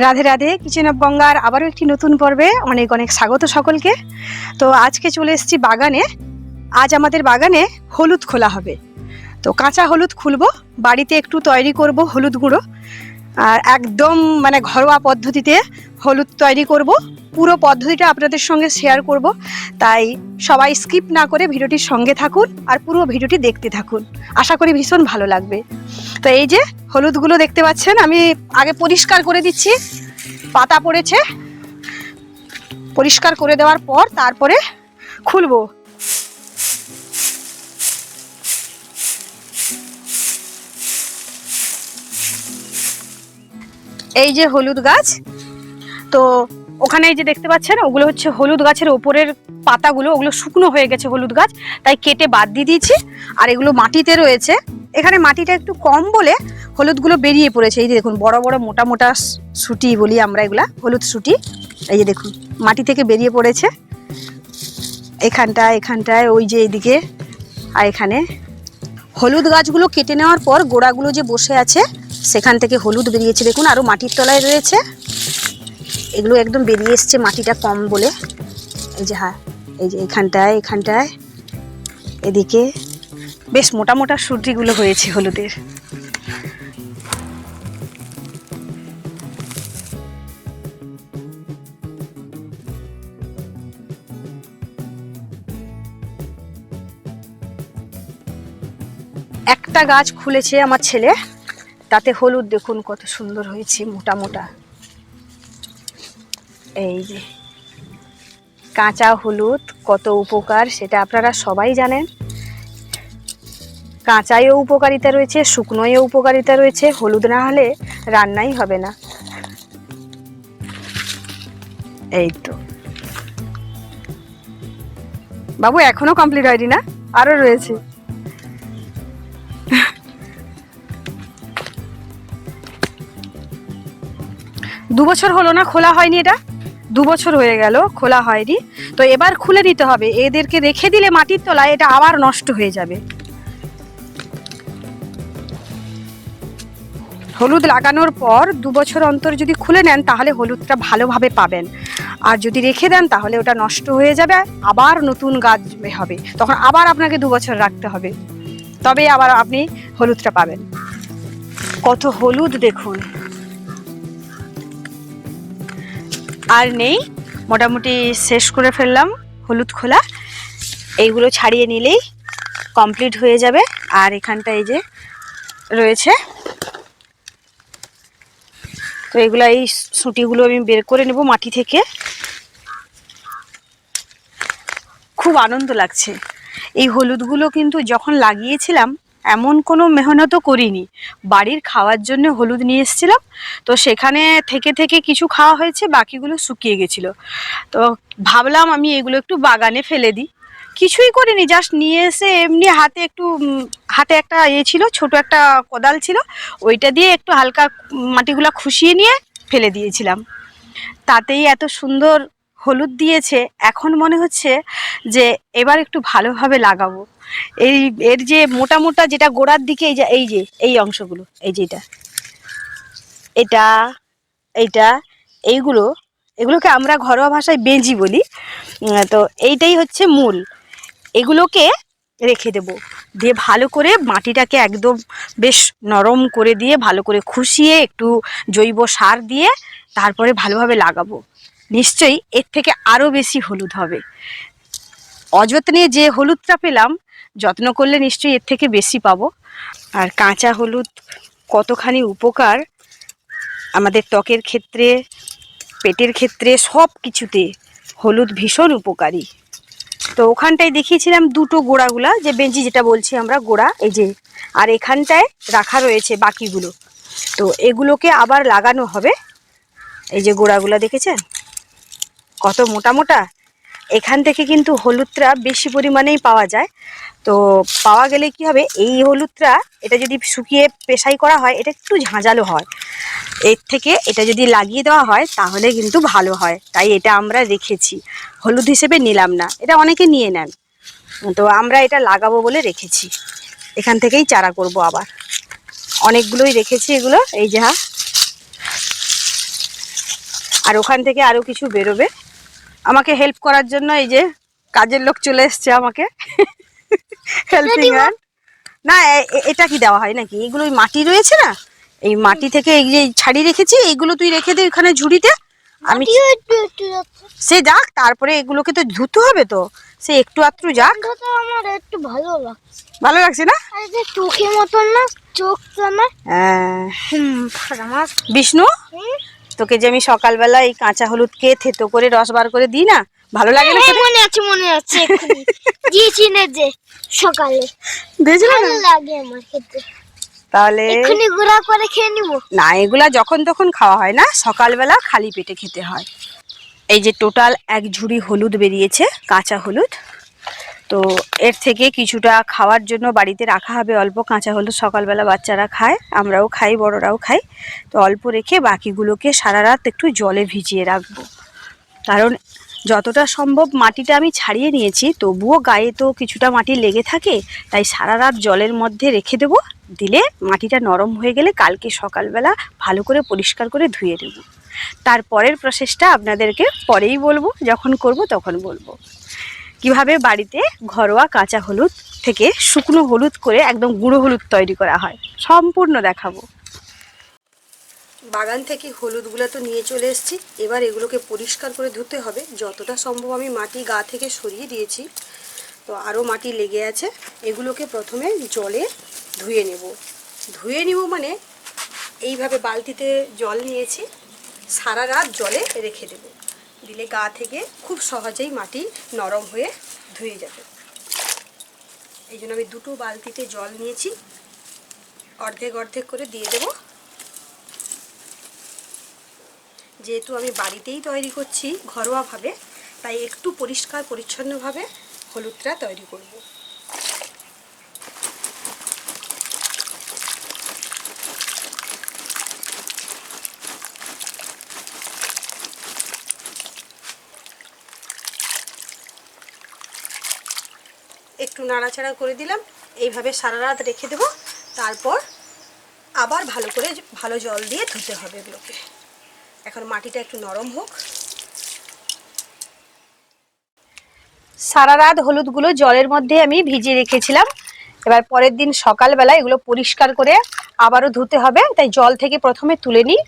Radhe Radhe, kitchen of গঙ্গার আবারও একটি নতুন পর্বে অনেক অনেক স্বাগত সকলকে। তো আজকে চলে এসেছি বাগানে। আজ আমাদের বাগানে হলুদ খোলা হবে। তো কাঁচা হলুদ খুলবো, বাড়িতে একটু তৈরি করব হলুদ গুঁড়ো। আর একদম ঘরোয়া পদ্ধতিতে হলুদ তৈরি করব। পুরো পদ্ধতিটা আপনাদের সঙ্গে শেয়ার করব, তাই সবাই স্কিপ না করে ভিডিওটির সঙ্গে থাকুন আর পুরো ভিডিওটি দেখতে থাকুন। আশা করি ভীষণ ভালো লাগবে। তো এই যে হলুদগুলো দেখতে পাচ্ছেন, আমি আগে পরিষ্কার করে দিচ্ছি। পাতা পড়েছে, পরিষ্কার করে দেওয়ার পর তারপরে খুলবো। এই যে হলুদ গাছ, তো ওখানে এই যে দেখতে পাচ্ছেন ওগুলো হচ্ছে হলুদ গাছের ওপরের পাতাগুলো, ওগুলো শুকনো হয়ে গেছে হলুদ গাছ, তাই কেটে বাদ দিয়ে দিয়েছি। আর এগুলো মাটিতে রয়েছে, এখানে মাটিটা একটু কম বলে হলুদগুলো বেরিয়ে পড়েছে। এই যে দেখুন বড় বড় মোটা মোটা সুটি বলি আমরা, এগুলা হলুদ সুটি। এই যে দেখুন মাটি থেকে বেরিয়ে পড়েছে এখানটায় এখানটায়, ওই যে এইদিকে। আর এখানে হলুদ গাছগুলো কেটে নেওয়ার পর গোড়াগুলো যে বসে আছে সেখান থেকে হলুদ বেরিয়েছে। দেখুন আরও মাটির তলায় রয়েছে, এগুলো একদম বেরিয়ে এসছে মাটিটা কম বলে। এই যে হ্যাঁ, এই যে এখানটায় এখানটায় এদিকে বেশ মোটা মোটা সুটিগুলো হয়েছে হলুদের। একটা গাছ খুলেছে আমার ছেলে, তাতে হলুদ দেখুন কত সুন্দর হয়েছে, মোটা মোটা। এই যে কাঁচা হলুদ কত উপকার সেটা আপনারা সবাই জানেন। কাঁচায়ও উপকারিতা রয়েছে, শুকনোয়ও উপকারিতা রয়েছে। হলুদ না হলে রান্নাই হবে না। এই তো বাবু, এখনো কমপ্লিট হয়নি না, আরো রয়েছে। 2 বছর হলো না খোলা হয়নি, এটা 2 বছর হয়ে গেল খোলা হয়নি। তো এবার খুলে দিতে হবে, এদেরকে রেখে দিলে মাটির তলায় এটা আবার নষ্ট হয়ে যাবে। হলুদ লাগানোর পর 2 বছর অন্তর যদি খুলে নেন তাহলে হলুদটা ভালোভাবে পাবেন। আর যদি রেখে দেন তাহলে ওটা নষ্ট হয়ে যাবে, আবার নতুন গাছ হবে, তখন আবার আপনাকে 2 বছর রাখতে হবে, তবে আবার আপনি হলুদটা পাবেন। কত হলুদ দেখুন। আর নেই, মোটামুটি শেষ করে ফেললাম হলুদ খোলা। এইগুলো ছাড়িয়ে নিলেই কমপ্লিট হয়ে যাবে। আর এখানটা এই যে রয়েছে, তো এগুলো এই সুটিগুলো আমি বের করে নেব মাটি থেকে। খুব আনন্দ লাগছে। এই হলুদগুলো কিন্তু যখন লাগিয়েছিলাম এমন কোনো মেহনতও করিনি, বাড়ির খাওয়ার জন্য হলুদ নিয়ে এসেছিলাম। তো সেখানে থেকে থেকে কিছু খাওয়া হয়েছে, বাকিগুলো শুকিয়ে গেছিলো। তো ভাবলাম আমি এগুলো একটু বাগানে ফেলে দিই। কিছুই করিনি, জাস্ট নিয়ে এসে এমনি হাতে একটু হাতে একটা ছিল, ছোট একটা কোদাল ছিল, ওইটা দিয়ে একটু হালকা মাটিগুলা খুশিয়ে নিয়ে ফেলে দিয়েছিলাম। তাতেই এত সুন্দর হলুদ দিয়েছে। এখন মনে হচ্ছে যে এবার একটু ভালোভাবে লাগাবো। এর যে মোটা মোটা যেটা গোড়ার দিকে, এই অংশগুলো, এই যে এটা এইটা এগুলোকে আমরা ঘরোয়া ভাষায় বেঁজি বলি। তো এইটাই হচ্ছে মূল। এগুলোকে রেখে দেব, দিয়ে ভালো করে মাটিটাকে একদম বেশ নরম করে দিয়ে ভালো করে খুশিয়ে একটু জৈব সার দিয়ে তারপরে ভালোভাবে লাগাবো। নিশ্চয়ই এর থেকে আরও বেশি হলুদ হবে। অযত্নে যে হলুদটা পেলাম, যত্ন করলে নিশ্চয়ই এর থেকে বেশি পাবো। আর কাঁচা হলুদ কতখানি উপকার আমাদের ত্বকের ক্ষেত্রে, পেটের ক্ষেত্রে, সব কিছুতে হলুদ ভীষণ উপকারী। তো ওখানটায় দেখিয়েছিলাম দুটো গোড়াগুলা, যে বেঞ্চি যেটা বলছি আমরা গোড়া, এই যে, আর এখানটায় রাখা রয়েছে বাকিগুলো। তো এগুলোকে আবার লাগানো হবে। এই যে গোড়াগুলা দেখেছেন কত মোটা মোটা। এখান থেকে কিন্তু হলুদটা বেশি পরিমাণেই পাওয়া যায়। তো পাওয়া গেলে কি হবে, এই হলুদটা এটা যদি শুকিয়ে পেশাই করা হয় এটা একটু ঝাঁঝালো হয়। এর থেকে এটা যদি লাগিয়ে দেওয়া হয় তাহলে কিন্তু ভালো হয়, তাই এটা আমরা রেখেছি, হলুদ হিসেবে নিলাম না। এটা অনেকে নিয়ে নেন, তো আমরা এটা লাগাবো বলে রেখেছি। এখান থেকেই চারা করব, আবার অনেকগুলোই রেখেছি এগুলো। এই যে হ্যাঁ, আর ওখান থেকে আরও কিছু বেরোবে। আমাকে হেল্প করার জন্য এই যে কাজের লোক চলে এসছে আমাকে হেল্পিং হ্যান্ড। না এটা কি দেওয়া হয় নাকি? এগুলো মাটি রয়েছে না, এই মাটি থেকে এই যে ছাড়িয়ে রেখেছি, এইগুলো তুই রেখে দে ওখানে ঝুড়িতে। আমি সে যাক, তারপরে এগুলোকে তো ধুতে হবে, তো সে একটু আধটু যাক। আমার একটু ভালো লাগছে। ভালো লাগছে না? এই যে চোখের মতন না, চোখটা না। বিষ্ণু, তোকে যে আমি সকালবেলা এই কাঁচা হলুদকে থেতো করে রস বার করে দিই না, ভালো লাগে না? মনে আছে মনে আছে, দিয়েছি না যে সকালে, ভালো লাগে আমার খেতে। তাহলে এক্ষুনি গুঁড়া করে খেয়ে নিব না, এগুলা যখন তখন খাওয়া হয় না, সকালবেলা খালি পেটে খেতে হয়। এই যে টোটাল 1 ঝুড়ি হলুদ বেরিয়েছে, কাঁচা হলুদ। তো এর থেকে কিছুটা খাওয়ার জন্য বাড়িতে রাখা হবে অল্প। কাঁচা হলুদ সকালবেলা বাচ্চারা খায়, আমরাও খাই, বড়রাও খাই। তো অল্প রেখে বাকিগুলোকে সারা রাত একটু জলে ভিজিয়ে রাখবো। কারণ যতটা সম্ভব মাটিটা আমি ছাড়িয়ে নিয়েছি, তবুও গায়ে তো কিছুটা মাটি লেগে থাকে, তাই সারা রাত জলের মধ্যে রেখে দেবো। দিলে মাটিটা নরম হয়ে গেলে কালকে সকালবেলা ভালো করে পরিষ্কার করে ধুয়ে দেবো। তারপরের প্রসেসটা আপনাদেরকে পরেই বলবো, যখন করব তখন বলবো কিভাবে বাড়িতে ঘরোয়া কাঁচা হলুদ থেকে শুকনো হলুদ করে একদম গুঁড়ো হলুদ তৈরি করা হয়, সম্পূর্ণ দেখাবো। বাগান থেকে হলুদগুলো তো নিয়ে চলে এসেছি, এবার এগুলোকে পরিষ্কার করে ধুতে হবে। যতটা সম্ভব আমি মাটি গা থেকে সরিয়ে দিয়েছি, তো আরও মাটি লেগে আছে। এগুলোকে প্রথমে জলে ধুয়ে নেব মানে এইভাবে বালতিতে জল নিয়েছি, সারা রাত জলে রেখে দেব। দিলে গা থেকে খুব সহজেই মাটি নরম হয়ে ধুয়ে যাবে। এই জন্য আমি 2টো বালতিতে জল নিয়েছি, অর্ধেক অর্ধেক করে দিয়ে দেব। যেহেতু আমি বাড়িতেই তৈরি করছি ঘরোয়াভাবে, তাই একটু পরিষ্কার পরিচ্ছন্নভাবে হলুদটা তৈরি করব। একটু নাড়াচাড়া করে দিলাম, এইভাবে সারা রাত রেখে দেব। তারপর আবার ভালো করে ভালো জল দিয়ে ধুতে হবে এগুলোকে। এখন মাটিটা একটু নরম হোক। সারা রাত হলুদগুলো জলের মধ্যে আমি ভিজিয়ে রেখেছিলাম। এবার পরের দিন সকালবেলা এগুলো পরিষ্কার করে আবারও ধুতে হবে, তাই জল থেকে প্রথমে তুলে নিই।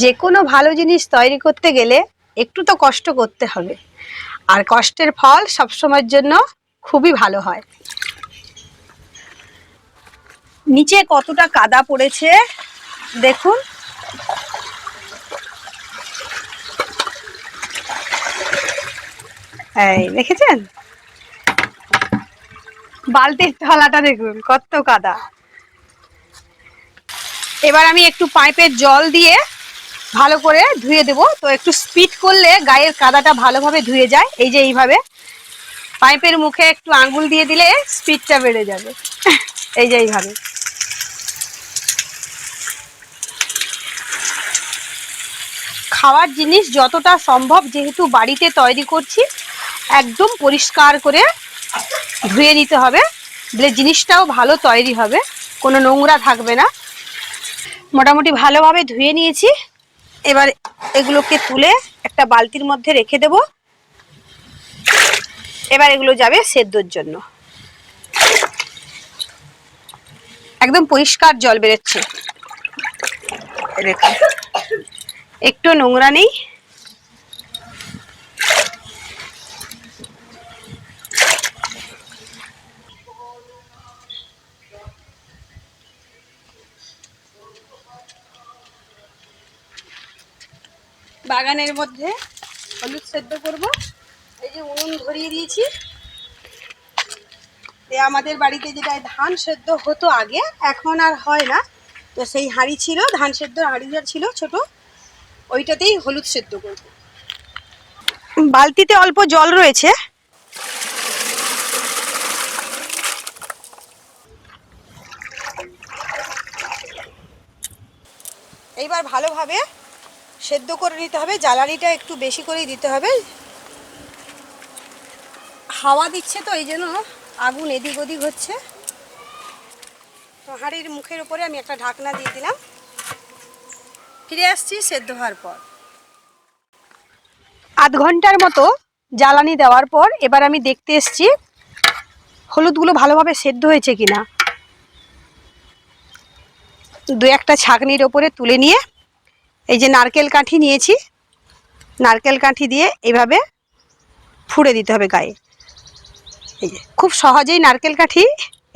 যে কোনো ভালো জিনিস তৈরি করতে গেলে একটু তো কষ্ট করতে হবে, আর কষ্টের ফল সবসময়ের জন্য খুবই ভালো হয়। নিচে কতটা কাদা পড়েছে দেখুন। এই দেখেছেন, বালতির তলাটা দেখুন কত কাদা। এবার আমি একটু পাইপের জল দিয়ে ভালো করে ধুয়ে দেব। তো একটু স্পিড করলে গায়ের কাদাটা ভালোভাবে ধুয়ে যায়। এই যে এইভাবে পাইপের মুখে একটু আঙ্গুল দিয়ে দিলে স্পিডটা বেড়ে যাবে। এই যে এইভাবে। খাওয়ার জিনিস যতটা সম্ভব যেহেতু বাড়িতে তৈরি করছি, একদম পরিষ্কার করে ধুয়ে নিতে হবে, দিলে জিনিসটাও ভালো তৈরি হবে, কোনো নোংরা থাকবে না। মোটামুটি ভালোভাবে ধুয়ে নিয়েছি। এবার এগুলোকে তুলে একটা বালতির মধ্যে রেখে দেব। এবার এগুলো যাবে সেদ্ধর জন্য। একদম পরিষ্কার জল বেরোচ্ছে, দেখুন একটু নোংরা নেই। বাগানের মধ্যে হলুদ সেদ্ধ করব। এই যে উনুন ধরিয়ে দিয়েছি। আমাদের বাড়িতে যেটা ধান সেদ্ধ হতো আগে, এখন আর হয় না। তো সেই হাঁড়ি ছিল, ধান সেদ্ধ হাঁড়িটা ছিল ছোট, ওইটাতেই হলুদ সেদ্ধ করব। বালতিতে অল্প জল রয়েছে, এইবার ভালোভাবে সেদ্ধ করে নিতে হবে। জ্বালানিটা একটু বেশি করেই দিতে হবে, হাওয়া দিচ্ছে তো এই জন্য আগুন এদিক ওদিক হচ্ছে। তো হাঁড়ির মুখের উপরে আমি একটা ঢাকনা দিয়ে দিলাম। ফিরে আসছি সেদ্ধ হওয়ার পর। আধ ঘন্টার মতো জ্বালানি দেওয়ার পর এবার আমি দেখতে এসছি হলুদগুলো ভালোভাবে সেদ্ধ হয়েছে কিনা। দু একটা ছাঁকনির ওপরে তুলে নিয়ে এই যে নারকেল কাঠি নিয়েছি, নারকেল কাঠি দিয়ে এইভাবে ফুঁড়ে দিতে হবে গায়ে। এই যে খুব সহজেই নারকেল কাঠি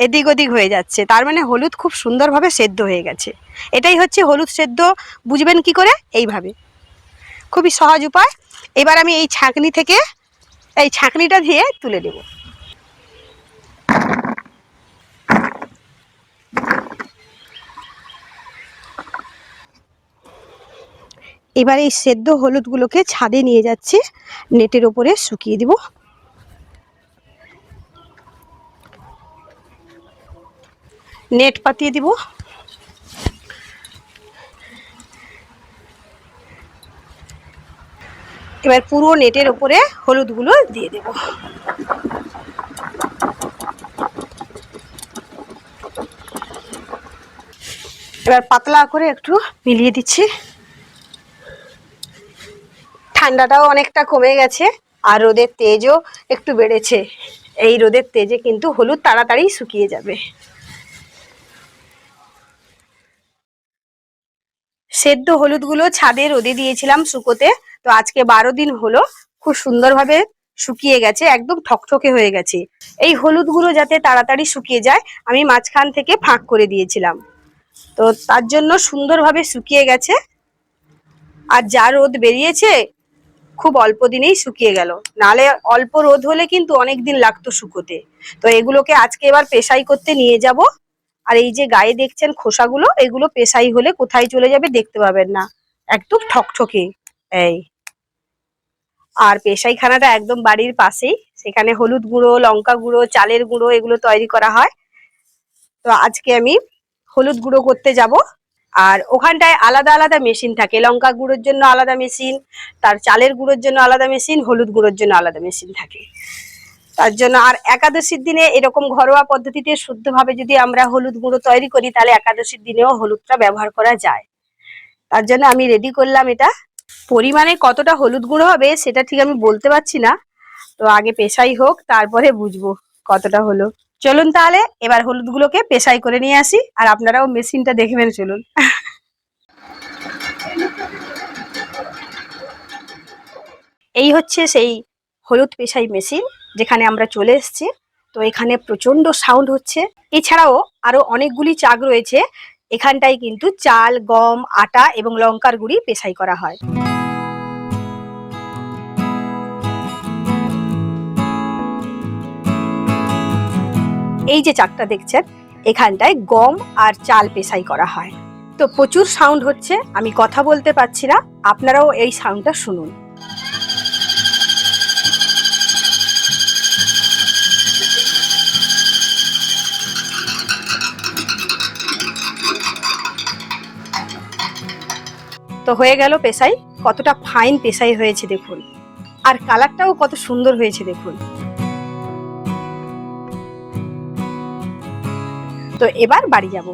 এদিক ওদিক হয়ে যাচ্ছে, তার মানে হলুদ খুব সুন্দরভাবে সেদ্ধ হয়ে গেছে। এটাই হচ্ছে হলুদ সেদ্ধ। বুঝবেন কি করে? এইভাবে, খুবই সহজ উপায়। এবার আমি এই ছাঁকনি থেকে এই ছাঁকনিটা দিয়ে তুলে দেব। এবার এই সেদ্ধ হলুদগুলোকে ছাদে নিয়ে যাচ্ছি, নেটের ওপরে শুকিয়ে দিব। নেট পাতিয়ে দিব। এবার পুরো নেটের ওপরে হলুদগুলো দিয়ে দেব। এবার পাতলা করে একটু মিলিয়ে দিচ্ছি। ঠান্ডাটাও অনেকটা কমে গেছে আর রোদের তেজও একটু বেড়েছে। এই রোদের তেজে কিন্তু হলুদ তাড়াতাড়ি শুকিয়ে যাবে। সেদ্ধ হলুদগুলো ছাদে রোদে দিয়েছিলাম শুকোতে, তো আজকে 12 দিন হলো খুব সুন্দরভাবে শুকিয়ে গেছে, একদম ঠকঠকে হয়ে গেছে। এই হলুদগুলো যাতে তাড়াতাড়ি শুকিয়ে যায় আমি মাঝখান থেকে ফাঁক করে দিয়েছিলাম, তো তার জন্য সুন্দরভাবে শুকিয়ে গেছে। আর যা রোদ বেরিয়েছে খুব অল্প দিনেই শুকিয়ে গেল, নালে অল্প রোদ হলে কিন্তু অনেক দিন লাগতো শুকোতে। তো এগুলোকে আজকে এবার পেশাই করতে নিয়ে যাব। আর এই যে গায়ে দেখছেন খোসাগুলো, এগুলো পেশাই হলে কোথায় চলে যাবে দেখতে পাবেন না, একদম ঠকঠকে। এই আর পেশাইখানাটা একদম বাড়ির পাশেই, সেখানে হলুদ গুঁড়ো, লঙ্কা গুঁড়ো, চালের গুঁড়ো এগুলো তৈরি করা হয়। তো আজকে আমি হলুদ গুঁড়ো করতে যাব। আর ওখানটায় আলাদা আলাদা মেশিন থাকে, লঙ্কা গুঁড়োর জন্য আলাদা মেশিন, তার চালের গুঁড়োর জন্য আলাদা মেশিন, হলুদ গুঁড়োর জন্য আলাদা মেশিন থাকে। তার জন্য আর একাদশীর দিনে এরকম ঘরোয়া পদ্ধতিতে শুদ্ধভাবে যদি আমরা হলুদ গুঁড়ো তৈরি করি তাহলে একাদশীর দিনেও হলুদটা ব্যবহার করা যায়। তার জন্য আমি রেডি করলাম এটা। পরিমাণে কতটা হলুদ গুঁড়ো হবে সেটা ঠিক আমি বলতে পারছি না, তো আগে পেশাই হোক তারপরে বুঝবো কতটা হলো। চলুন তাহলে এবার হলুদগুলোকে পেশাই করে নিয়ে আসি, আর আপনারাও মেশিনটা দেখবেন। চলুন। এই হচ্ছে সেই হলুদ পেশাই মেশিন যেখানে আমরা চলে এসেছি। তো এখানে প্রচন্ড সাউন্ড হচ্ছে। এছাড়াও আরো অনেকগুলি চাক রয়েছে, এখানটায় কিন্তু চাল, গম, আটা এবং লঙ্কার গুঁড়ি পেশাই করা হয়। এই যে চাকটা দেখছেন, এখানটায় গম আর চাল পেশাই করা হয়। তো প্রচুর সাউন্ড হচ্ছে, আমি কথা বলতে পারছি না, আপনারাও এই সাউন্ডটা শুনুন। তো হয়ে গেল পেশাই। কতটা ফাইন পেশাই হয়েছে দেখুন, আর কালারটাও কত সুন্দর হয়েছে দেখুন। তো এবার বাড়ি যাব।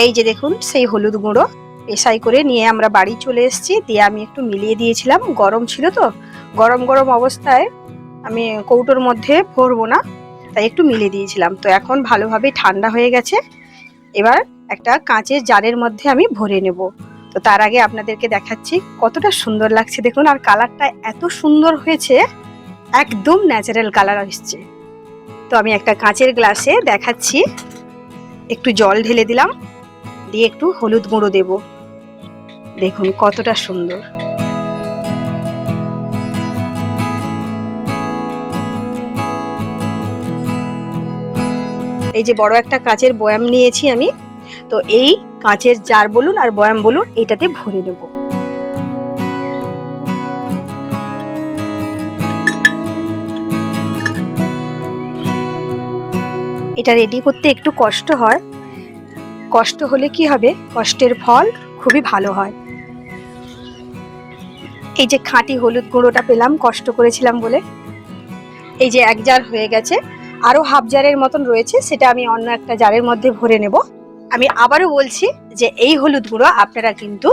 এই যে দেখুন সেই হলুদ গুঁড়ো পেশাই করে নিয়ে আমরা বাড়ি চলে এসেছি। দিয়ে আমি একটু মিলিয়ে দিয়েছিলাম, গরম ছিল তো, গরম গরম অবস্থায় আমি কৌটোর মধ্যে ভরবো না, তাই একটু মিলিয়ে দিয়েছিলাম। তো এখন ভালোভাবে ঠান্ডা হয়ে গেছে, এবার একটা কাঁচের জারের মধ্যে আমি ভরে নেব। তো তার আগে আপনাদেরকে দেখাচ্ছি কতটা সুন্দর লাগছে দেখুন, আর কালারটা এত সুন্দর হয়েছে, একদম ন্যাচারাল কালার আসছে। তো আমি একটা কাঁচের গ্লাসে দেখাচ্ছি, একটু জল ঢেলে দিলাম, দিয়ে একটু হলুদ গুঁড়ো দেব। দেখুন কতটা সুন্দর। এই যে বড় একটা কাঁচের বয়াম নিয়েছি আমি, তো এই কাঁচের জার বলুন আর বয়াম বলুন, এইটাতে ভরে নেব। এটা রেডি করতে একটু কষ্ট হয়, কষ্ট হলে কি হবে, কষ্টের ফল খুবই ভালো হয়। এই যে খাঁটি হলুদ গুঁড়োটা পেলাম কষ্ট করেছিলাম বলে। এই যে 1 জার হয়ে গেছে, আরো হাফ জারের মতন রয়েছে, সেটা আমি অন্য একটা জারের মধ্যে ভরে নেব। আমি আবারও বলছি যে এই হলুদ গুঁড়ো আপনারা কিন্তু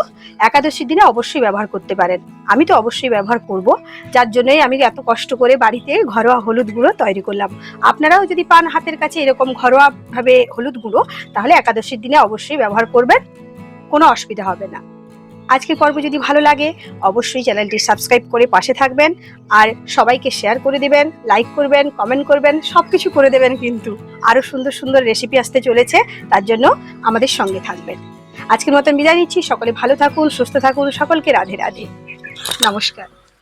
একাদশীর দিনে অবশ্যই ব্যবহার করতে পারেন। আমি তো অবশ্যই ব্যবহার করব, যার জন্যই আমি এত কষ্ট করে বাড়িতে ঘরোয়া হলুদ গুঁড়ো তৈরি করলাম। আপনারাও যদি পান হাতের কাছে এরকম ঘরোয়াভাবে হলুদ গুঁড়ো, তাহলে একাদশীর দিনে অবশ্যই ব্যবহার করবেন, কোনো অসুবিধা হবে না। আজকের পর্ব যদি ভালো লাগে অবশ্যই চ্যানেলটি সাবস্ক্রাইব করে পাশে থাকবেন, আর সবাইকে শেয়ার করে দেবেন, লাইক করবেন, কমেন্ট করবেন, সব কিছু করে দেবেন। কিন্তু আরও সুন্দর সুন্দর রেসিপি আসতে চলেছে, তার জন্য আমাদের সঙ্গে থাকবেন। আজকের মতন বিদায় নিচ্ছি। সকলে ভালো থাকুন, সুস্থ থাকুন। সকলকে রাধে রাধে, নমস্কার।